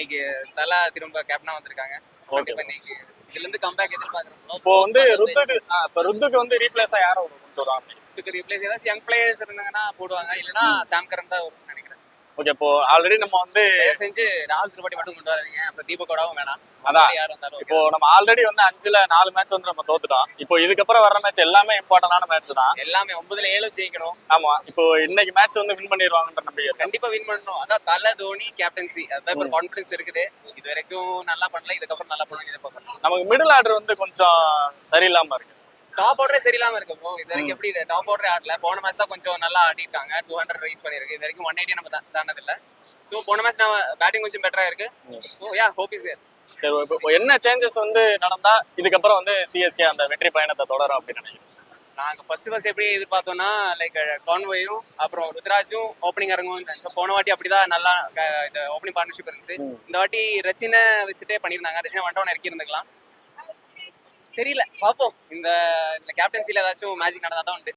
இன்னைக்கு தலா திரும்ப கேப்டனா வந்திருக்காங்க. கண்டிப்பா இன்னைக்கு இதுல இருந்து கம்பேக் எதிர்பார்க்கிறோம். இப்போ வந்து ருத்துக்கு வந்து ரீப்ளேஸா யாரை கொண்டு வருவாங்க? இதுக்கு ரீப்ளேஸ் ஏதாச்சும் யங் பிளேயர்ஸ் இருந்தாங்கன்னா போடுவாங்க. இல்லனா சாம் கரன் தான் வரும்னு நினைக்கிறேன். ஓகே, இப்போ ஆல்ரெடி நம்ம வந்து தயவு செஞ்சு ராகுல் திரிபாடி மட்டும் கொண்டு வராதீங்க. அப்புறம் தீபகோடாவும் வேணாம். அதான் யார் வந்தாலும் இப்போ நம்ம ஆல்ரெடி வந்து 5ல 4 மேட்ச் வந்து நம்ம தோத்துட்டோம். இப்போ இதுக்கப்புறம் வர்ற மேட்ச் எல்லாமே இம்பார்ட்டன்டான மேட்ச் தான். எல்லாமே 9ல 7 ஜெயிக்கணும். ஆமா, இப்போ இன்னைக்கு மேட்ச் வந்து வின் பண்ணிடுவாங்கன்ற நம்பிக்கை இருக்கு. கண்டிப்பா வின் பண்ணணும். அதான் தல தோனி கேப்டன்சி அதான் இப்போ கான்ஃபிடன்ஸ் இருக்குது. இது வரைக்கும் நல்லா பண்ணல, இதுக்கப்புறம் நல்லா பண்ணுவாங்க எதிர்பார்க்கணும். நமக்கு மிடில் ஆர்டர் வந்து கொஞ்சம் சரியில்லாம இருக்கு. டாப் ஆர்டரே சரியில்லாம இருக்கு ப்ரோ. இது வரைக்கும் எப்படி டாப் ஆர்டரே ஆடல. போன மேட்ச் தான் கொஞ்சம் நல்லா ஆடிட்டாங்க. 200 ரைஸ் பண்ணிருக்கு. இது வரைக்கும் 180 நம்ம தாண்டது இல்ல. சோ போன மேட்ச் நம்ம பேட்டிங் கொஞ்சம் பெட்டரா இருக்கு. So yeah hope is there. சரி, இப்போ என்ன சேஞ்சஸ் வந்து நடந்தா இதுக்கப்புறம் வந்து சிஎஸ்கே அந்த வெற்றி பயணத்தை தொடரும் அப்படின்னு நினைக்கிறேன்? நாங்க ஃபர்ஸ்ட் எப்படி எதிர்பார்த்தோம்னா லைக் கான்வேயும் அப்புறம் ருத்ராஜும் ஓப்பனிங் இறங்கும். ஸோ போன வாட்டி அப்படிதான் நல்லா இந்த ஓப்பனிங் பார்ட்னர்ஷிப் இருந்துச்சு. இந்த வாட்டி ரச்சினை வச்சுட்டே பண்ணியிருந்தாங்க. ரச்சினை வந்துட்டோன்னு இறக்கி இருந்துக்கலாம். தெரியல, பார்ப்போம். இந்த கேப்டன்சில ஏதாச்சும் மேஜிக் நடந்தா தான் உண்டு.